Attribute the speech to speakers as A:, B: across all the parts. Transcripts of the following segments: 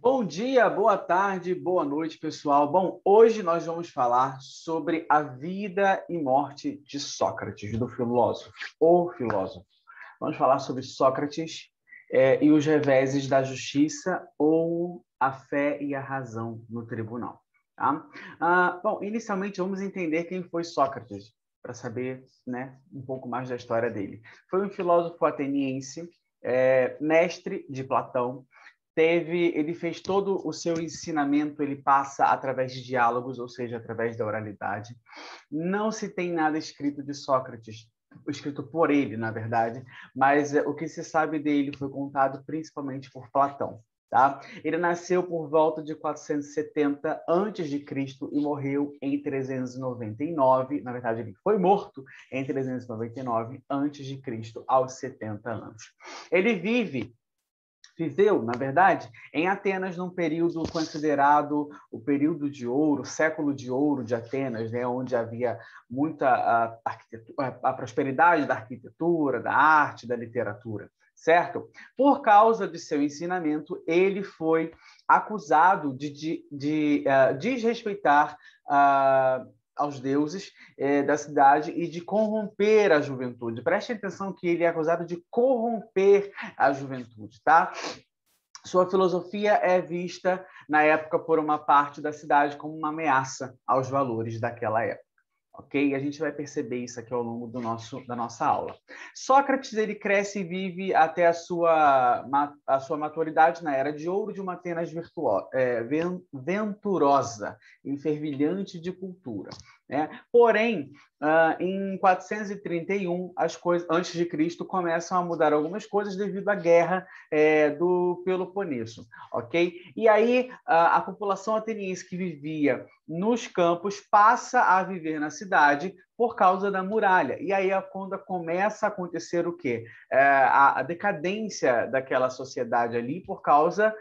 A: Bom dia, boa tarde, boa noite, pessoal. Bom, hoje nós vamos falar sobre a vida e morte de Sócrates, do filósofo, o filósofo. Vamos falar sobre Sócrates e os reveses da justiça ou a fé e a razão no tribunal. Tá? Bom, inicialmente vamos entender quem foi Sócrates, para saber, né, um pouco mais da história dele. Foi um filósofo ateniense, mestre de Platão. Ele fez todo o seu ensinamento, ele passa através de diálogos, ou seja, através da oralidade. Não se tem nada escrito de Sócrates, escrito por ele, na verdade, mas o que se sabe dele foi contado principalmente por Platão. Tá? Ele nasceu por volta de 470 a.C. e morreu em 399. Na verdade, ele foi morto em 399 a.C., aos 70 anos. Ele viveu, na verdade, em Atenas, num período considerado o período de ouro, o século de ouro de Atenas, né, onde havia muita a prosperidade da arquitetura, da arte, da literatura, certo? Por causa de seu ensinamento, ele foi acusado de desrespeitar aos deuses da cidade e de corromper a juventude. Preste atenção que ele é acusado de corromper a juventude, tá? Sua filosofia é vista, na época, por uma parte da cidade como uma ameaça aos valores daquela época. Ok? A gente vai perceber isso aqui ao longo da nossa aula. Sócrates, ele cresce e vive até a sua maturidade na Era de Ouro de uma Atenas venturosa e fervilhante de cultura. Né? Porém, em 431, as coisas, antes de Cristo, começam a mudar algumas coisas devido à guerra do Peloponeso. Ok? E aí, a população ateniense que vivia nos campos passa a viver na cidade por causa da muralha. E aí é quando começa a acontecer o quê? A decadência daquela sociedade ali por causa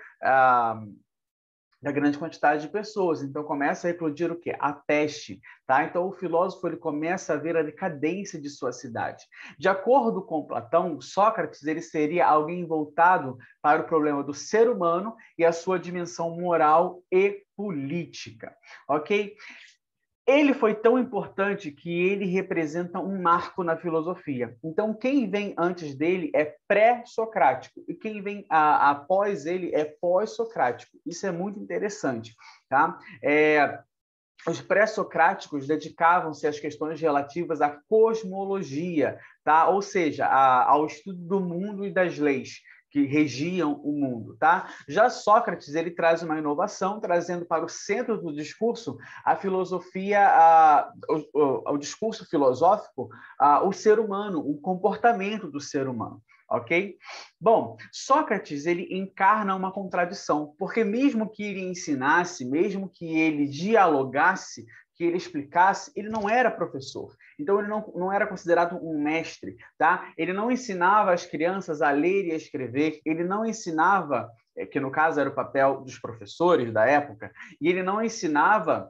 A: da grande quantidade de pessoas. Então começa a eclodir o quê? A peste, tá? Então o filósofo ele começa a ver a decadência de sua cidade. De acordo com Platão, Sócrates ele seria alguém voltado para o problema do ser humano e a sua dimensão moral e política, ok? Ele foi tão importante que ele representa um marco na filosofia. Então, quem vem antes dele é pré-socrático e quem vem após ele é pós-socrático. Isso é muito interessante, tá? Os pré-socráticos dedicavam-se às questões relativas à cosmologia, tá? Ou seja, ao estudo do mundo e das leis que regiam o mundo, tá? Já Sócrates, ele traz uma inovação, trazendo para o centro do discurso a filosofia, o discurso filosófico, o ser humano, o comportamento do ser humano. Ok? Bom, Sócrates ele encarna uma contradição, porque mesmo que ele ensinasse, mesmo que ele dialogasse, que ele explicasse, ele não era professor. Então, ele não era considerado um mestre, tá? Ele não ensinava as crianças a ler e a escrever, ele não ensinava, que no caso era o papel dos professores da época, e ele não ensinava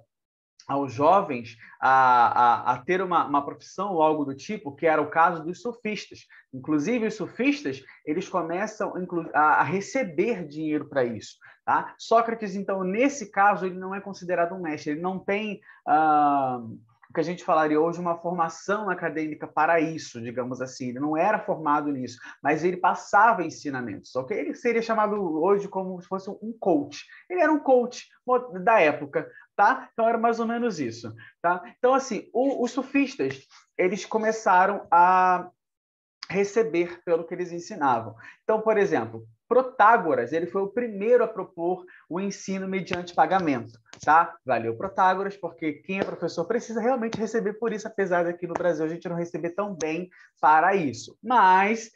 A: aos jovens a ter uma profissão ou algo do tipo, que era o caso dos sofistas. Inclusive, os sofistas, eles começam a receber dinheiro para isso. Tá? Sócrates, então, nesse caso, ele não é considerado um mestre, ele não tem o que a gente falaria hoje, uma formação acadêmica para isso, digamos assim. Ele não era formado nisso, mas ele passava ensinamentos, ok? Ele seria chamado hoje como se fosse um coach. Ele era um coach da época, tá? Então era mais ou menos isso, tá? Então assim, os sofistas, eles começaram a receber pelo que eles ensinavam. Então, por exemplo, Protágoras, ele foi o primeiro a propor o ensino mediante pagamento, tá? Valeu, Protágoras, porque quem é professor precisa realmente receber por isso, apesar de aqui no Brasil a gente não receber tão bem para isso. Mas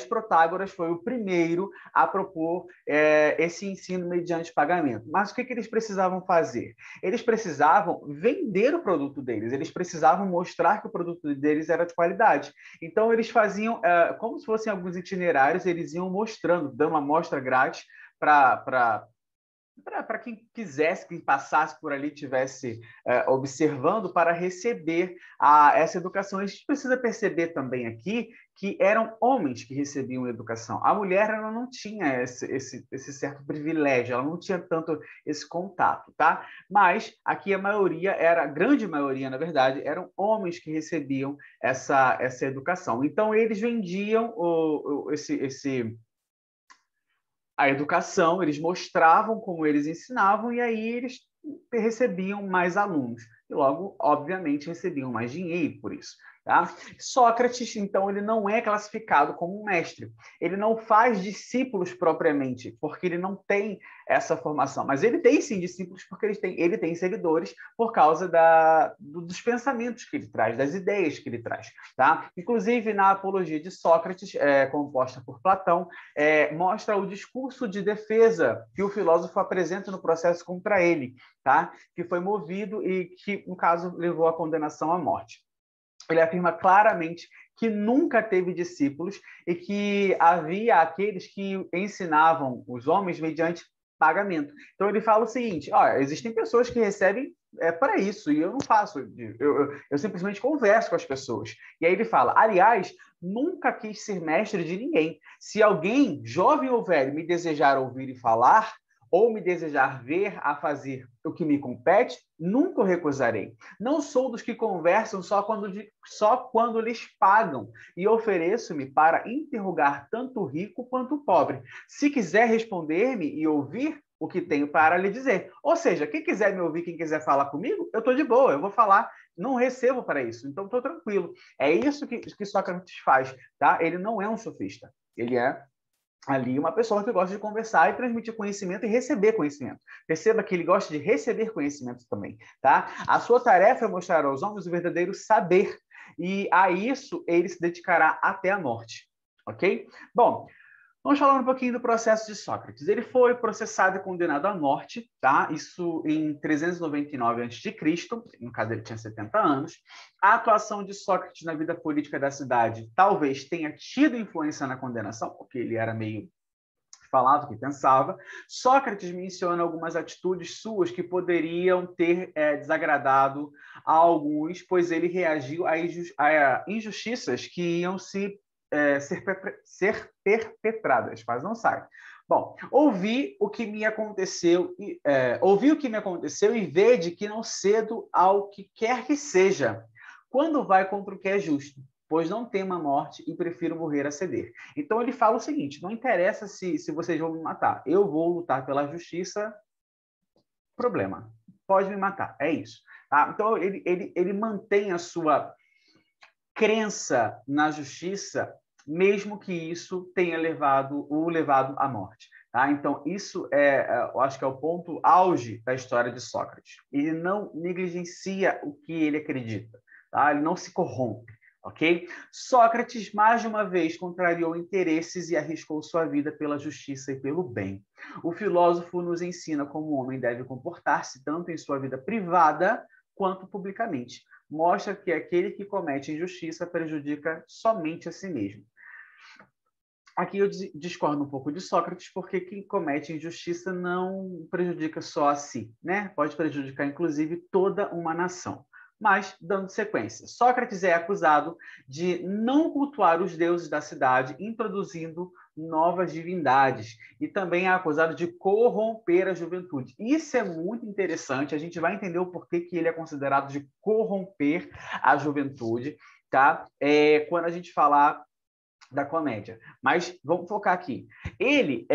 A: Protágoras foi o primeiro a propor esse ensino mediante pagamento. Mas o que eles precisavam fazer? Eles precisavam vender o produto deles, eles precisavam mostrar que o produto deles era de qualidade. Então, eles faziam, como se fossem alguns itinerários, eles iam mostrando, dando uma amostra grátis para para quem quisesse, quem passasse por ali, tivesse observando, para receber essa educação. A gente precisa perceber também aqui que eram homens que recebiam educação. A mulher, ela não tinha esse certo privilégio, ela não tinha tanto esse contato, tá? Mas aqui a grande maioria, na verdade, eram homens que recebiam essa educação. Então, eles vendiam a educação, eles mostravam como eles ensinavam e aí eles recebiam mais alunos. E logo, obviamente, recebiam mais dinheiro por isso. Tá? Sócrates, então, ele não é classificado como um mestre. Ele não faz discípulos propriamente, porque ele não tem essa formação. Mas ele tem, sim, discípulos, porque ele tem seguidores por causa dos pensamentos que ele traz, das ideias que ele traz. Tá? Inclusive, na Apologia de Sócrates, composta por Platão, mostra o discurso de defesa que o filósofo apresenta no processo contra ele, tá? Que foi movido e que, no caso, levou à condenação à morte. Ele afirma claramente que nunca teve discípulos e que havia aqueles que ensinavam os homens mediante pagamento. Então, ele fala o seguinte, existem pessoas que recebem para isso, e eu não faço, eu simplesmente converso com as pessoas. E aí ele fala, aliás, nunca quis ser mestre de ninguém. Se alguém, jovem ou velho, me desejar ouvir e falar, ou me desejar ver a fazer o que me compete, nunca o recusarei. Não sou dos que conversam só quando lhes pagam, e ofereço-me para interrogar tanto o rico quanto o pobre. Se quiser responder-me e ouvir o que tenho para lhe dizer. Ou seja, quem quiser me ouvir, quem quiser falar comigo, eu estou de boa, eu vou falar, não recebo para isso, então estou tranquilo. É isso que Sócrates faz, tá? Ele não é um sofista, ele é ali uma pessoa que gosta de conversar e transmitir conhecimento e receber conhecimento. Perceba que ele gosta de receber conhecimento também, tá? A sua tarefa é mostrar aos homens o verdadeiro saber, e a isso ele se dedicará até a morte, ok? Bom, vamos falar um pouquinho do processo de Sócrates. Ele foi processado e condenado à morte, tá? Isso em 399 a.C., no caso ele tinha 70 anos. A atuação de Sócrates na vida política da cidade talvez tenha tido influência na condenação, porque ele era meio falava o que pensava. Sócrates menciona algumas atitudes suas que poderiam ter desagradado a alguns, pois ele reagiu a injustiças que iam ser perpetradas, mas não sai. Bom, ouvi o que me aconteceu e vede que não cedo ao que quer que seja, quando vai contra o que é justo, pois não temo a morte e prefiro morrer a ceder. Então ele fala o seguinte, não interessa se vocês vão me matar, eu vou lutar pela justiça, problema, pode me matar, é isso. Tá? Então ele mantém a sua crença na justiça, mesmo que isso tenha o levado à morte. Tá? Então, isso eu acho que é o ponto auge da história de Sócrates. Ele não negligencia o que ele acredita. Tá? Ele não se corrompe. Okay? Sócrates, mais de uma vez, contrariou interesses e arriscou sua vida pela justiça e pelo bem. O filósofo nos ensina como o homem deve comportar-se, tanto em sua vida privada quanto publicamente. Mostra que aquele que comete injustiça prejudica somente a si mesmo. Aqui eu discordo um pouco de Sócrates, porque quem comete injustiça não prejudica só a si, né? Pode prejudicar, inclusive, toda uma nação. Mas, dando sequência, Sócrates é acusado de não cultuar os deuses da cidade, introduzindo novas divindades, e também é acusado de corromper a juventude. Isso é muito interessante, a gente vai entender o porquê que ele é considerado de corromper a juventude, tá? Quando a gente falar da comédia. Mas vamos focar aqui. Ele,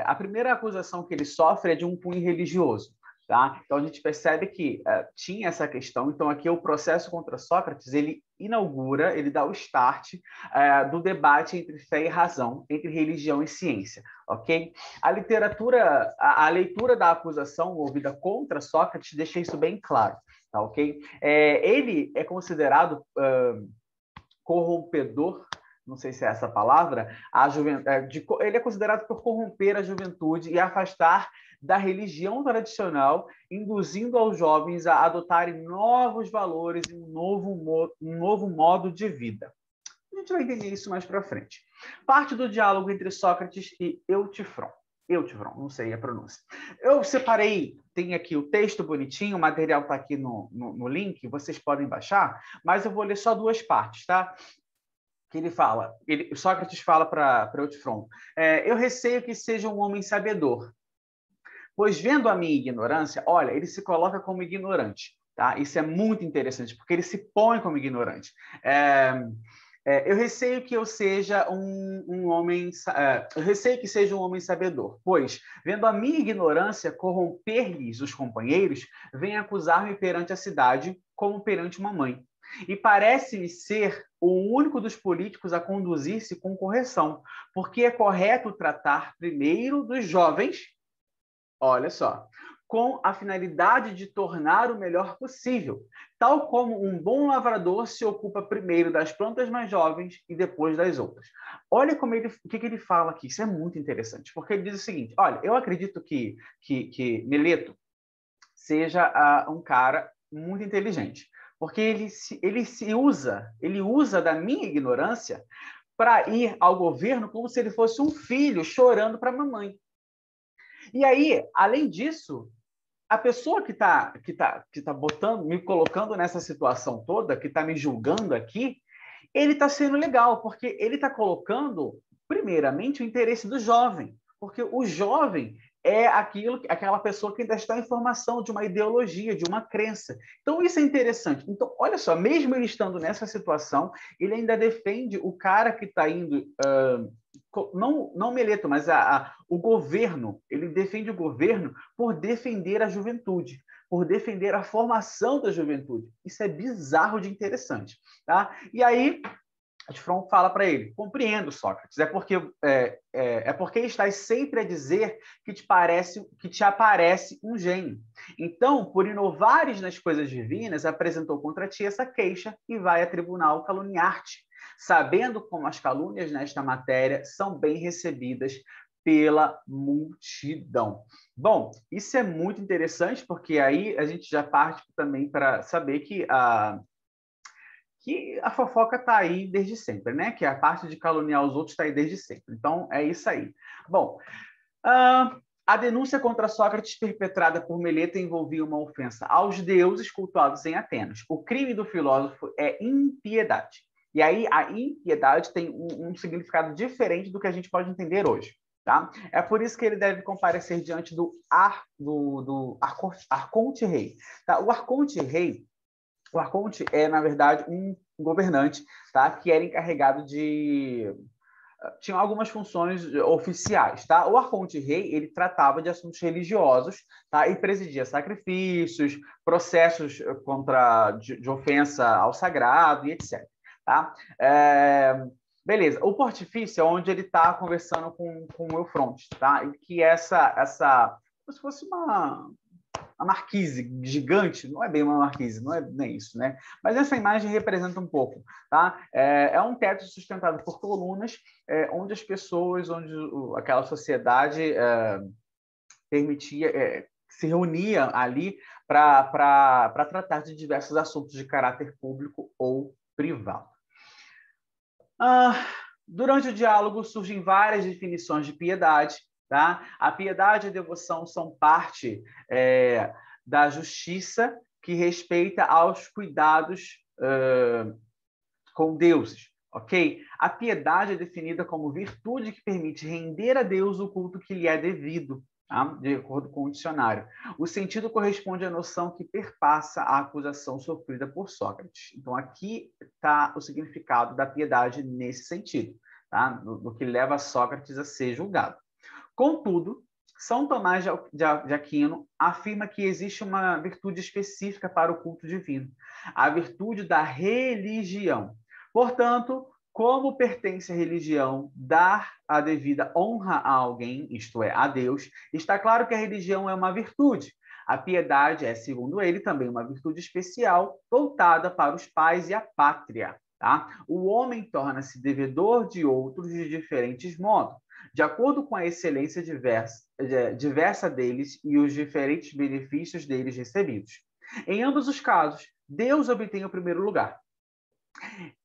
A: a primeira acusação que ele sofre é de um cunho religioso. Tá? Então, a gente percebe que tinha essa questão. Então, aqui o processo contra Sócrates, ele inaugura, ele dá o start do debate entre fé e razão, entre religião e ciência. Ok? A leitura da acusação ouvida contra Sócrates deixa isso bem claro. Tá? Ok? Ele é considerado corrompedor, não sei se é essa palavra, ele é considerado por corromper a juventude e afastar da religião tradicional, induzindo aos jovens a adotarem novos valores e um novo modo de vida. A gente vai entender isso mais para frente. Parte do diálogo entre Sócrates e Eutifron. Eutvron, não sei a pronúncia. Eu separei, tem aqui o texto bonitinho, o material está aqui no link, vocês podem baixar, mas eu vou ler só duas partes, tá? Que ele fala, Sócrates fala para Eutvron, eu receio que seja um homem sabedor, pois vendo a minha ignorância, olha, ele se coloca como ignorante, tá? Isso é muito interessante, porque ele se põe como ignorante. Eu receio que eu seja um homem, eu receio que seja um homem sabedor, pois, vendo a minha ignorância corromper-lhes os companheiros, vem acusar-me perante a cidade como perante uma mãe. E parece-me ser o único dos políticos a conduzir-se com correção, porque é correto tratar primeiro dos jovens, olha só, com a finalidade de tornar o melhor possível, tal como um bom lavrador se ocupa primeiro das plantas mais jovens e depois das outras. Olha como o que ele fala aqui, isso é muito interessante, porque ele diz o seguinte, olha, eu acredito que Meleto seja um cara muito inteligente, porque ele usa da minha ignorância para ir ao governo como se ele fosse um filho chorando para a mamãe. E aí, além disso, a pessoa que está botando, me colocando nessa situação toda, que está me julgando aqui, ele está sendo legal, porque ele está colocando, primeiramente, o interesse do jovem. Porque o jovem é aquela pessoa que ainda está em formação de uma ideologia, de uma crença. Então, isso é interessante. Então, olha só, mesmo ele estando nessa situação, ele ainda defende o cara que está indo... não Meleto, mas o governo, ele defende o governo por defender a juventude, por defender a formação da juventude. Isso é bizarro de interessante, tá? E aí, Eutvron fala para ele, compreendo, Sócrates, é porque estás sempre a dizer que te aparece um gênio. Então, por inovares nas coisas divinas, apresentou contra ti essa queixa e vai a tribunal caluniar-te, sabendo como as calúnias nesta matéria são bem recebidas pela multidão. Bom, isso é muito interessante, porque aí a gente já parte também para saber que a fofoca está aí desde sempre, né? Que a parte de caluniar os outros está aí desde sempre. Então, é isso aí. Bom, a denúncia contra Sócrates perpetrada por Meleto envolvia uma ofensa aos deuses cultuados em Atenas. O crime do filósofo é impiedade. E aí, a impiedade tem um significado diferente do que a gente pode entender hoje. Tá? É por isso que ele deve comparecer diante do Arconte Rei. Tá? O Arconte é, na verdade, um governante, tá? Que era encarregado de... Tinha algumas funções oficiais, tá? O Arconte-Rei, ele tratava de assuntos religiosos, tá? E presidia sacrifícios, processos de ofensa ao sagrado e etc, tá? Beleza. O Portifício é onde ele está conversando com o Eufronte, tá? E que como se fosse uma marquise gigante, não é bem uma marquise, não é nem isso, né? Mas essa imagem representa um pouco, tá? É um teto sustentado por colunas, onde as pessoas, aquela sociedade permitia, se reunia ali para tratar de diversos assuntos de caráter público ou privado. Durante o diálogo surgem várias definições de piedade, tá? A piedade e a devoção são parte da justiça que respeita aos cuidados com deuses, ok? A piedade é definida como virtude que permite render a Deus o culto que lhe é devido, tá? De acordo com o dicionário. O sentido corresponde à noção que perpassa a acusação sofrida por Sócrates. Então, aqui está o significado da piedade nesse sentido, tá? Do que leva Sócrates a ser julgado. Contudo, São Tomás de Aquino afirma que existe uma virtude específica para o culto divino, a virtude da religião. Portanto, como pertence à religião dar a devida honra a alguém, isto é, a Deus, está claro que a religião é uma virtude. A piedade é, segundo ele, também uma virtude especial voltada para os pais e a pátria. Tá? O homem torna-se devedor de outros de diferentes modos, de acordo com a excelência diversa deles e os diferentes benefícios deles recebidos. Em ambos os casos, Deus obtém o primeiro lugar.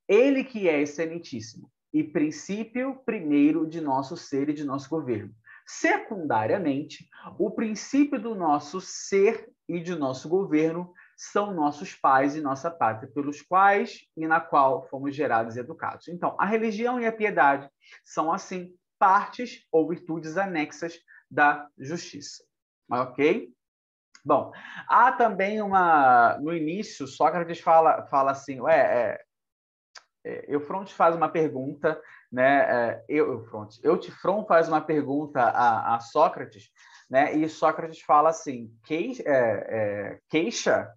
A: Ele que é excelentíssimo e princípio primeiro de nosso ser e de nosso governo. Secundariamente, o princípio do nosso ser e de nosso governo são nossos pais e nossa pátria, pelos quais e na qual fomos gerados e educados. Então, a religião e a piedade são, assim, partes ou virtudes anexas da justiça. Ok? Bom, há também uma... No início, Sócrates fala assim, Eufronte faz uma pergunta, né? Eutifron faz uma pergunta a Sócrates, né? E Sócrates fala assim: queixa?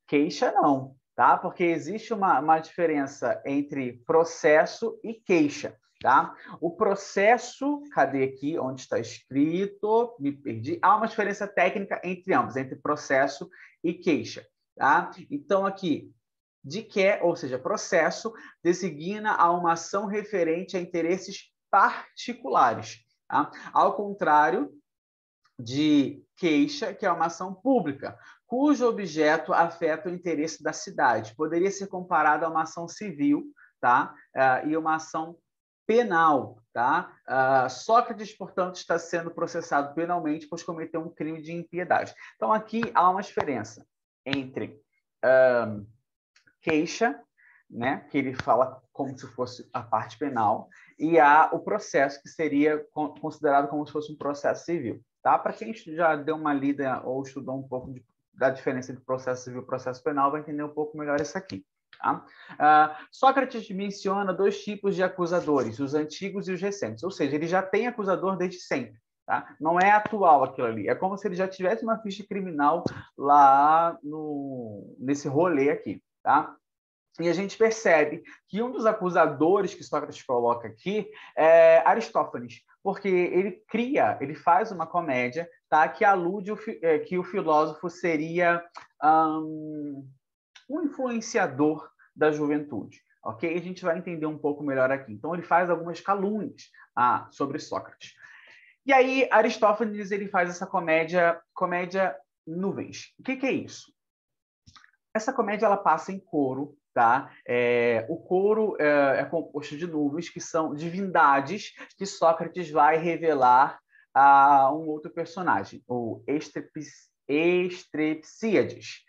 A: Queixa não, tá? Porque existe uma diferença entre processo e queixa, tá? O processo, cadê aqui onde está escrito? Me perdi. Há uma diferença técnica entre ambos, entre processo e queixa, tá? Então aqui de que, ou seja, processo, designa a uma ação referente a interesses particulares, tá? Ao contrário de queixa, que é uma ação pública, cujo objeto afeta o interesse da cidade. Poderia ser comparado a uma ação civil, tá? E uma ação penal, tá? Sócrates, portanto, está sendo processado penalmente, pois cometeu um crime de impiedade. Então, aqui há uma diferença entre queixa, né, que ele fala como se fosse a parte penal, e há o processo, que seria considerado como se fosse um processo civil. Tá? Para quem já deu uma lida ou estudou um pouco da diferença entre processo civil e processo penal, vai entender um pouco melhor isso aqui. Tá? Sócrates menciona dois tipos de acusadores, os antigos e os recentes, ou seja, ele já tem acusador desde sempre. Tá? Não é atual aquilo ali, é como se ele já tivesse uma ficha criminal lá nesse rolê aqui. Tá? E a gente percebe que um dos acusadores que Sócrates coloca aqui é Aristófanes, porque ele faz uma comédia, tá, que alude que o filósofo seria um influenciador da juventude. Ok? A gente vai entender um pouco melhor aqui. Então, ele faz algumas calúnias sobre Sócrates. E aí, Aristófanes ele faz essa comédia Nuvens. O que é isso? Essa comédia ela passa em coro, tá? O coro é composto de nuvens, que são divindades que Sócrates vai revelar a um outro personagem, o Estrepsíades.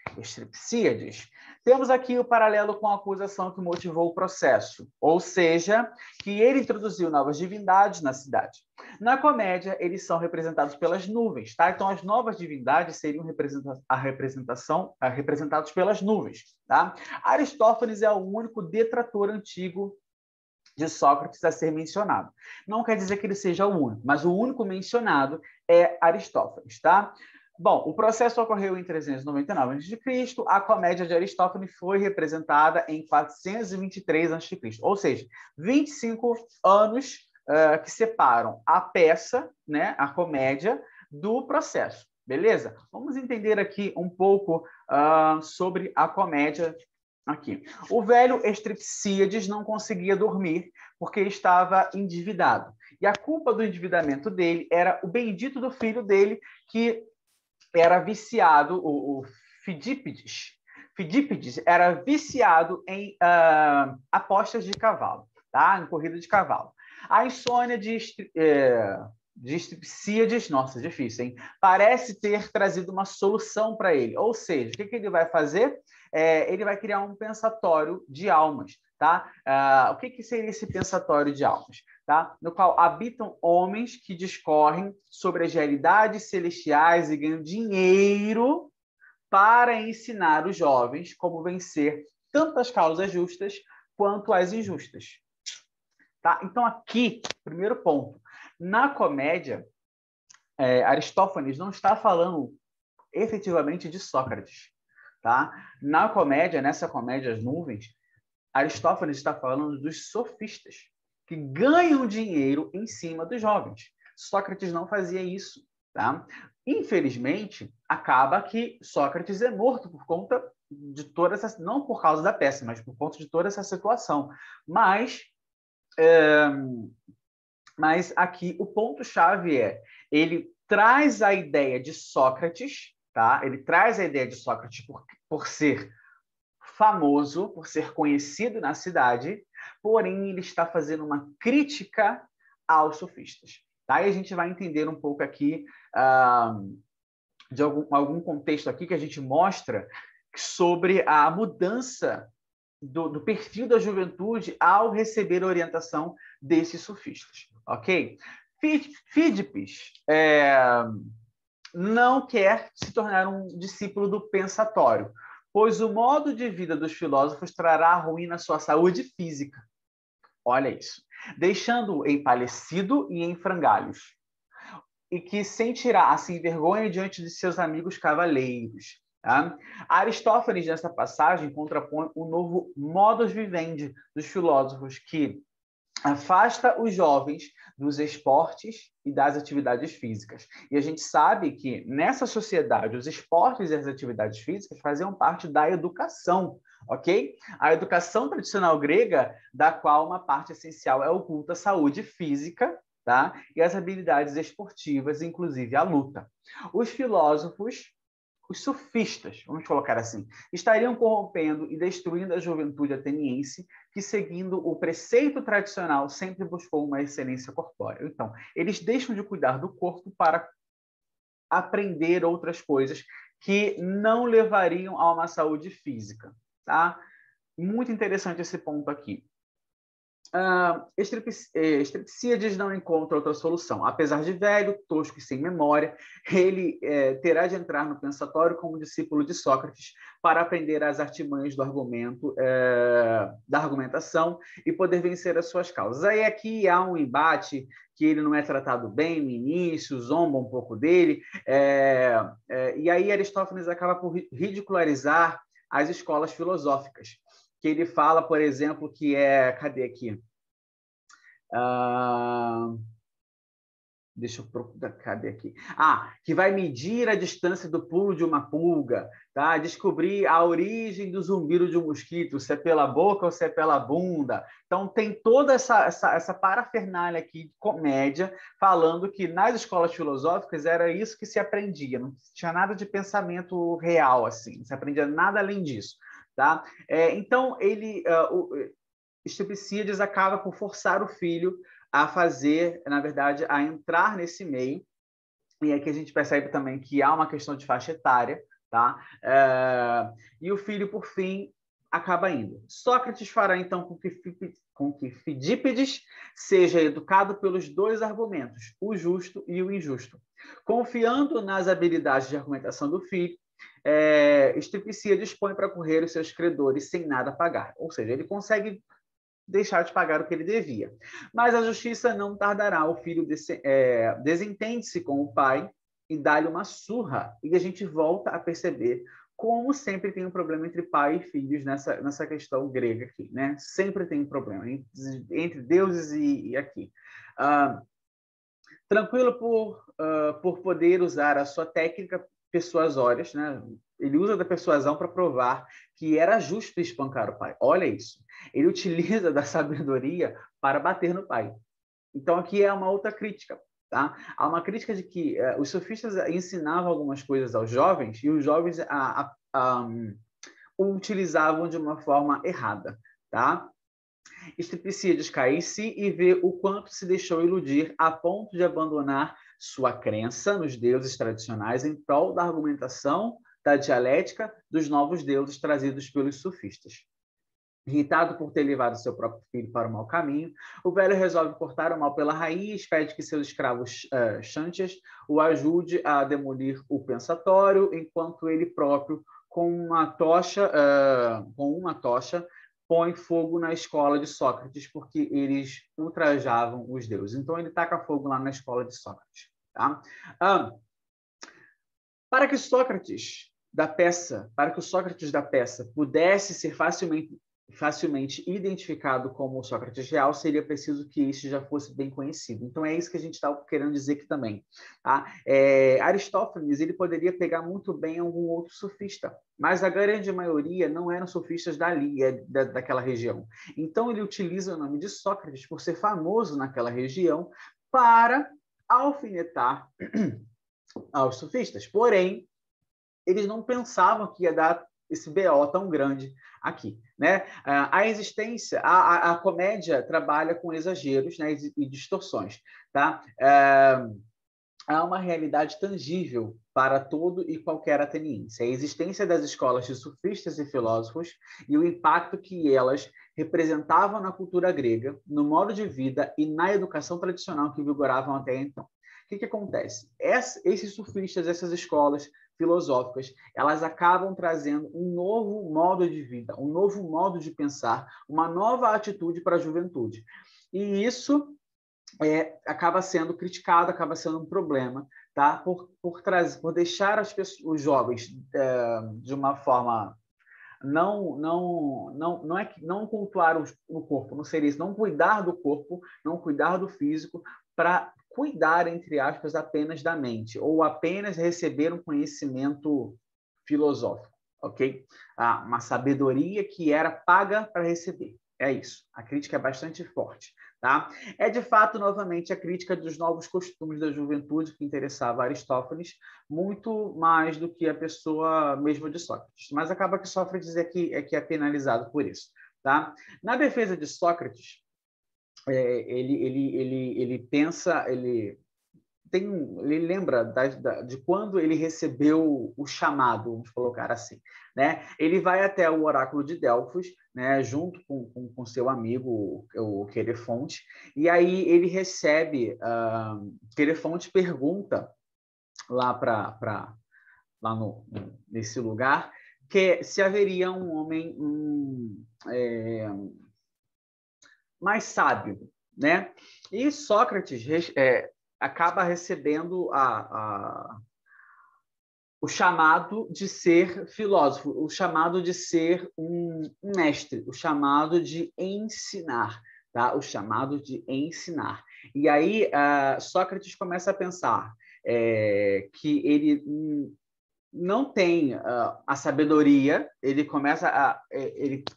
A: Temos aqui o paralelo com a acusação que motivou o processo, ou seja, que ele introduziu novas divindades na cidade. Na comédia, eles são representados pelas nuvens, tá? Então, as novas divindades seriam representados pelas nuvens, tá? Aristófanes é o único detrator antigo de Sócrates a ser mencionado. Não quer dizer que ele seja o único, mas o único mencionado é Aristófanes, tá? Bom, o processo ocorreu em 399 a.C., a comédia de Aristófanes foi representada em 423 a.C., ou seja, 25 anos que separam a peça, né, a comédia, do processo. Beleza? Vamos entender aqui um pouco sobre a comédia aqui. O velho Estrepsíades não conseguia dormir porque estava endividado. E a culpa do endividamento dele era o bendito do filho dele, que era viciado, o Fidípides. Fidípides era viciado em apostas de cavalo, tá? Em corrida de cavalo. A insônia de Estrepsíades, nossa, difícil, hein? Parece ter trazido uma solução para ele. Ou seja, o que ele vai fazer? Ele vai criar um pensatório de almas, tá? O que seria esse pensatório de almas? Tá? No qual habitam homens que discorrem sobre as realidades celestiais e ganham dinheiro para ensinar os jovens como vencer tanto as causas justas quanto as injustas. Tá? Então, aqui, primeiro ponto. Na comédia, Aristófanes não está falando efetivamente de Sócrates. Tá? Na comédia, nessa comédia As Nuvens, Aristófanes está falando dos sofistas, que ganham dinheiro em cima dos jovens. Sócrates não fazia isso. Tá? Infelizmente, acaba que Sócrates é morto por conta de toda essa... Não por causa da peça, mas por conta de toda essa situação. Mas aqui o ponto-chave ele traz a ideia de Sócrates, tá? Ele traz a ideia de Sócrates por ser famoso, por ser conhecido na cidade, porém ele está fazendo uma crítica aos sofistas. Tá? E a gente vai entender um pouco aqui de algum contexto aqui que a gente mostra sobre a mudança do perfil da juventude ao receber a orientação desses sofistas, ok? Fídipes não quer se tornar um discípulo do pensatório, pois o modo de vida dos filósofos trará ruim na sua saúde física. Olha isso. Deixando-o empalecido e em frangalhos, e que sentirá assim vergonha diante de seus amigos cavaleiros. Tá? Aristófanes, nessa passagem, contrapõe o novo modus vivendi dos filósofos, que afasta os jovens dos esportes e das atividades físicas. E a gente sabe que, nessa sociedade, os esportes e as atividades físicas faziam parte da educação, ok? A educação tradicional grega, da qual uma parte essencial é o culto à saúde física, tá? E as habilidades esportivas, inclusive a luta. Os filósofos, os sofistas, vamos colocar assim, estariam corrompendo e destruindo a juventude ateniense, que, seguindo o preceito tradicional, sempre buscou uma excelência corpórea. Então, eles deixam de cuidar do corpo para aprender outras coisas que não levariam a uma saúde física. Tá? Muito interessante esse ponto aqui. Estrepsíades não encontra outra solução. Apesar de velho, tosco e sem memória, ele terá de entrar no pensatório como discípulo de Sócrates para aprender as artimanhas do argumento, da argumentação e poder vencer as suas causas. Aí aqui há um embate que ele não é tratado bem no início, zomba um pouco dele, e aí Aristófanes acaba por ridicularizar as escolas filosóficas, que ele fala, por exemplo, que cadê aqui? Deixa eu procurar, cadê aqui? Que vai medir a distância do pulo de uma pulga, tá? Descobrir a origem do zumbido de um mosquito, se é pela boca ou se é pela bunda. Então, tem toda essa parafernália aqui de comédia, falando que nas escolas filosóficas era isso que se aprendia, não tinha nada de pensamento real, assim, não se aprendia nada além disso. Tá? Então, Estrepsíades acaba por forçar o filho a fazer, na verdade, a entrar nesse meio. E aqui a gente percebe também que há uma questão de faixa etária, tá? E o filho, por fim, acaba indo. Sócrates fará, então, com que Fidípides seja educado pelos dois argumentos, o justo e o injusto. Confiando nas habilidades de argumentação do filho, Estrepsíades põe para correr os seus credores sem nada pagar. Ou seja, ele consegue deixar de pagar o que ele devia. Mas a justiça não tardará. O filho desentende-se com o pai e dá-lhe uma surra. E a gente volta a perceber como sempre tem um problema entre pai e filhos nessa questão grega aqui, né? Sempre tem um problema entre deuses e aqui. Tranquilo por poder usar a sua técnica persuasórias, né? Ele usa da persuasão para provar que era justo espancar o pai. Olha isso. Ele utiliza da sabedoria para bater no pai. Então, aqui é uma outra crítica. Tá? Há uma crítica de que os sofistas ensinavam algumas coisas aos jovens e os jovens o utilizavam de uma forma errada. Tá? Estrepsíades cai em si e vê o quanto se deixou iludir a ponto de abandonar sua crença nos deuses tradicionais em prol da argumentação da dialética dos novos deuses trazidos pelos sofistas. Irritado por ter levado seu próprio filho para o mau caminho, o velho resolve cortar o mal pela raiz, pede que seus escravos Xantias o ajude a demolir o pensatório, enquanto ele próprio, com uma tocha, põe fogo na escola de Sócrates, porque eles ultrajavam os deuses. Então, ele taca fogo lá na escola de Sócrates. Tá? Para que o Sócrates da peça pudesse ser facilmente identificado como o Sócrates real, seria preciso que este já fosse bem conhecido. Então, é isso que a gente está querendo dizer aqui também. Tá? Aristófanes ele poderia pegar muito bem algum outro sofista, mas a grande maioria não eram sofistas dali, daquela região. Então, ele utiliza o nome de Sócrates, por ser famoso naquela região, para alfinetar aos sofistas. Porém, eles não pensavam que ia dar esse BO tão grande aqui, né? A existência, a comédia trabalha com exageros, né, e distorções, tá? Há uma realidade tangível para todo e qualquer ateniense. A existência das escolas de sofistas e filósofos e o impacto que elas representavam na cultura grega, no modo de vida e na educação tradicional que vigoravam até então. O que acontece? Esses sofistas, essas escolas filosóficas, elas acabam trazendo um novo modo de vida, um novo modo de pensar, uma nova atitude para a juventude. E isso acaba sendo criticado, acaba sendo um problema, tá? Por deixar os jovens de uma forma não cultuar o corpo, não seria isso, não cuidar do corpo, não cuidar do físico, para cuidar, entre aspas, apenas da mente, ou apenas receber um conhecimento filosófico, ok? Uma sabedoria que era paga para receber. É isso. A crítica é bastante forte, tá? É, de fato, novamente, a crítica dos novos costumes da juventude que interessava Aristófanes muito mais do que a pessoa mesmo de Sócrates. Mas acaba que Sócrates é penalizado por isso, tá? Na defesa de Sócrates, ele pensa, ele lembra de quando ele recebeu o chamado, vamos colocar assim, né? Ele vai até o oráculo de Delfos, né, junto com seu amigo, o Querefonte, e aí ele recebe, Querefonte pergunta lá nesse lugar, que se haveria um homem mais sábio, né? E Sócrates acaba recebendo o chamado de ser filósofo, o chamado de ser um mestre, o chamado de ensinar, tá? O chamado de ensinar. E aí Sócrates começa a pensar que ele não tem a sabedoria, ele começa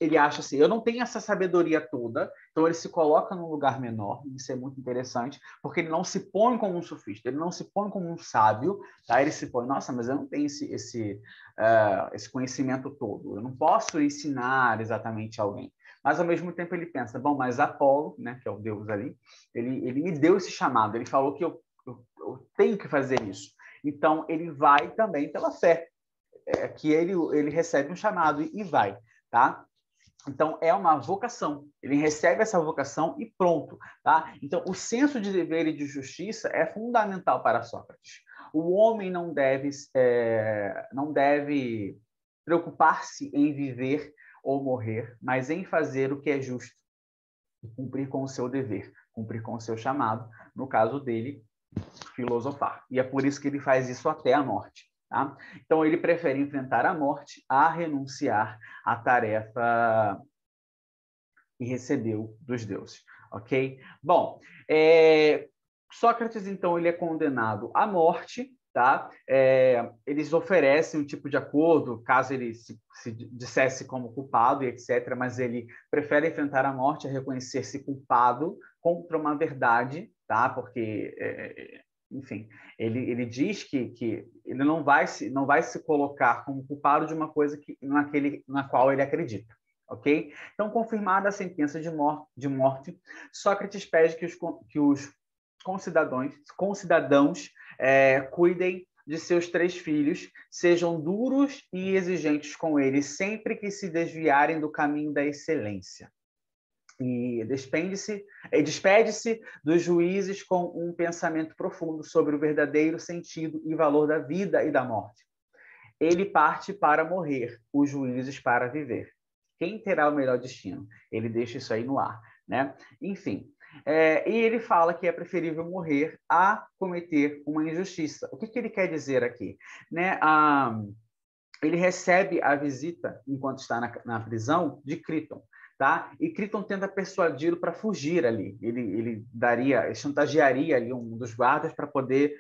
A: ele acha assim, eu não tenho essa sabedoria toda, então ele se coloca num lugar menor, isso é muito interessante, porque ele não se põe como um sofista, ele não se põe como um sábio, tá? Ele se põe, nossa, mas eu não tenho esse conhecimento todo, eu não posso ensinar exatamente alguém. Mas, ao mesmo tempo, ele pensa, bom, mas Apolo, né, que é o deus ali, ele me deu esse chamado, ele falou que eu tenho que fazer isso. Então, ele vai também pela fé, que ele recebe um chamado e vai, tá? Então, é uma vocação. Ele recebe essa vocação e pronto, tá? Então, o senso de dever e de justiça é fundamental para Sócrates. O homem não deve preocupar-se em viver ou morrer, mas em fazer o que é justo, cumprir com o seu dever, cumprir com o seu chamado, no caso dele, filosofar. E é por isso que ele faz isso até a morte. Tá? Então, ele prefere enfrentar a morte a renunciar à tarefa que recebeu dos deuses. Ok? Bom, Sócrates, então, ele é condenado à morte. Tá? Eles oferecem um tipo de acordo, caso ele se dissesse como culpado e etc., mas ele prefere enfrentar a morte a reconhecer-se culpado contra uma verdade, tá? Porque, enfim, ele diz que ele não vai se colocar como culpado de uma coisa na qual ele acredita. Ok? Então, confirmada a sentença de morte, Sócrates pede que os concidadãos cuidem de seus 3 filhos, sejam duros e exigentes com eles sempre que se desviarem do caminho da excelência. E despede-se dos juízes com um pensamento profundo sobre o verdadeiro sentido e valor da vida e da morte. Ele parte para morrer, os juízes para viver. Quem terá o melhor destino? Ele deixa isso aí no ar, né? Enfim, e ele fala que é preferível morrer a cometer uma injustiça. O que ele quer dizer aqui? Né? Ele recebe a visita, enquanto está na prisão, de Críton. Tá? E Críton tenta persuadi-lo para fugir ali. Ele chantagearia ali um dos guardas para poder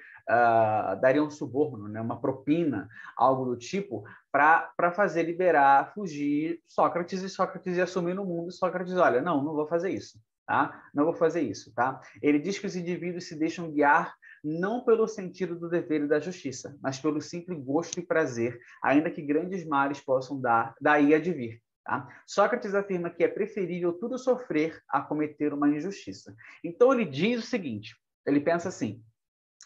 A: daria um suborno, né? Uma propina, algo do tipo, para fazer liberar, fugir Sócrates, e Sócrates ia assumir no mundo. E Sócrates, olha, não vou fazer isso. tá? Não vou fazer isso, tá? Ele diz que os indivíduos se deixam guiar não pelo sentido do dever e da justiça, mas pelo simples gosto e prazer, ainda que grandes males possam daí advir. Tá? Sócrates afirma que é preferível tudo sofrer a cometer uma injustiça. Então ele diz o seguinte, ele pensa assim,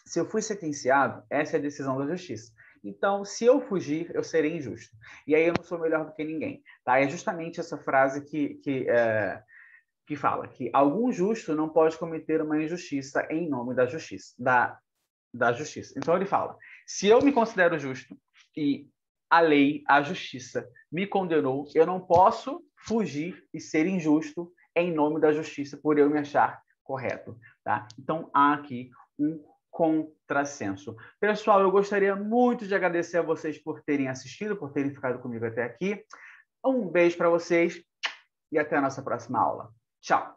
A: se eu fui sentenciado, essa é a decisão da justiça. Então, se eu fugir, eu serei injusto. E aí eu não sou melhor do que ninguém. Tá? É justamente essa frase que fala que algum justo não pode cometer uma injustiça em nome da justiça. Da justiça. Então ele fala, se eu me considero justo e a lei, a justiça, me condenou, eu não posso fugir e ser injusto em nome da justiça por eu me achar correto. Tá? Então há aqui um contrassenso. Pessoal, eu gostaria muito de agradecer a vocês por terem assistido, por terem ficado comigo até aqui. Um beijo para vocês e até a nossa próxima aula. Tchau!